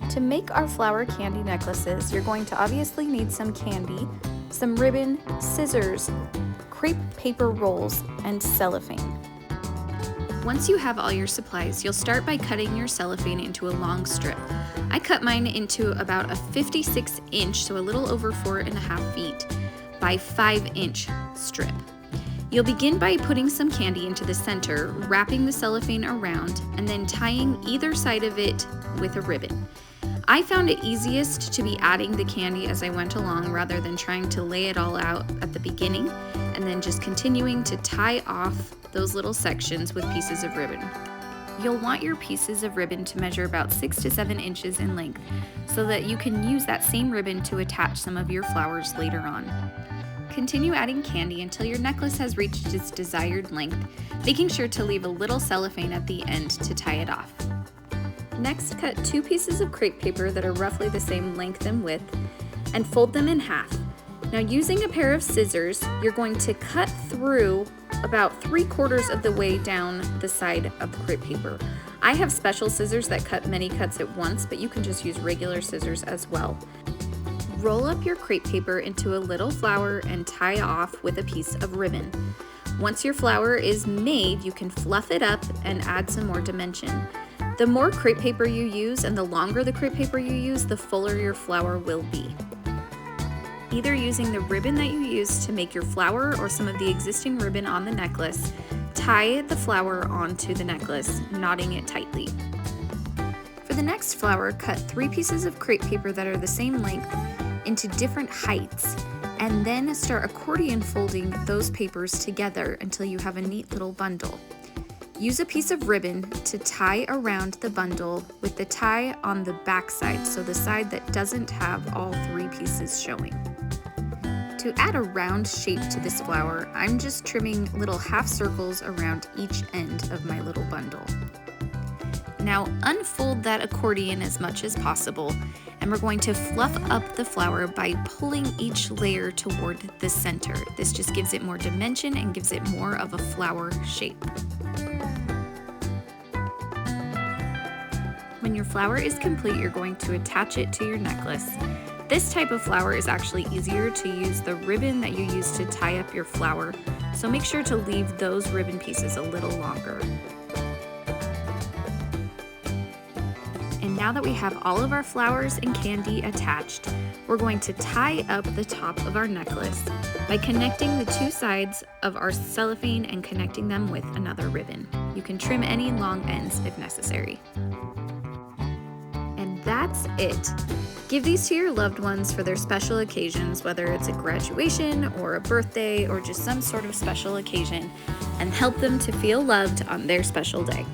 To make our flower candy necklaces, you're going to obviously need some candy, some ribbon, scissors, crepe paper rolls, and cellophane. Once you have all your supplies, you'll start by cutting your cellophane into a long strip. I cut mine into about a 56-inch, so a little over 4.5 feet, by 5-inch strip. You'll begin by putting some candy into the center, wrapping the cellophane around, and then tying either side of it with a ribbon. I found it easiest to be adding the candy as I went along rather than trying to lay it all out at the beginning and then just continuing to tie off those little sections with pieces of ribbon. You'll want your pieces of ribbon to measure about 6 to 7 inches in length so that you can use that same ribbon to attach some of your flowers later on. Continue adding candy until your necklace has reached its desired length, making sure to leave a little cellophane at the end to tie it off. Next, cut 2 pieces of crepe paper that are roughly the same length and width, and fold them in half. Now, using a pair of scissors, you're going to cut through about 3/4 of the way down the side of the crepe paper. I have special scissors that cut many cuts at once, but you can just use regular scissors as well. Roll up your crepe paper into a little flower and tie off with a piece of ribbon. Once your flower is made, you can fluff it up and add some more dimension. The more crepe paper you use and the longer the crepe paper you use, the fuller your flower will be. Either using the ribbon that you use to make your flower or some of the existing ribbon on the necklace, tie the flower onto the necklace, knotting it tightly. For the next flower, cut 3 pieces of crepe paper that are the same length into different heights, and then start accordion folding those papers together until you have a neat little bundle. Use a piece of ribbon to tie around the bundle with the tie on the back side, so the side that doesn't have all 3 pieces showing. To add a round shape to this flower, I'm just trimming little half circles around each end of my little bundle. Now unfold that accordion as much as possible, and we're going to fluff up the flower by pulling each layer toward the center. This just gives it more dimension and gives it more of a flower shape. When your flower is complete, you're going to attach it to your necklace. This type of flower is actually easier to use the ribbon that you use to tie up your flower, so make sure to leave those ribbon pieces a little longer. And now that we have all of our flowers and candy attached, we're going to tie up the top of our necklace by connecting the 2 sides of our cellophane and connecting them with another ribbon. You can trim any long ends if necessary. And that's it. Give these to your loved ones for their special occasions, whether it's a graduation or a birthday or just some sort of special occasion, and help them to feel loved on their special day.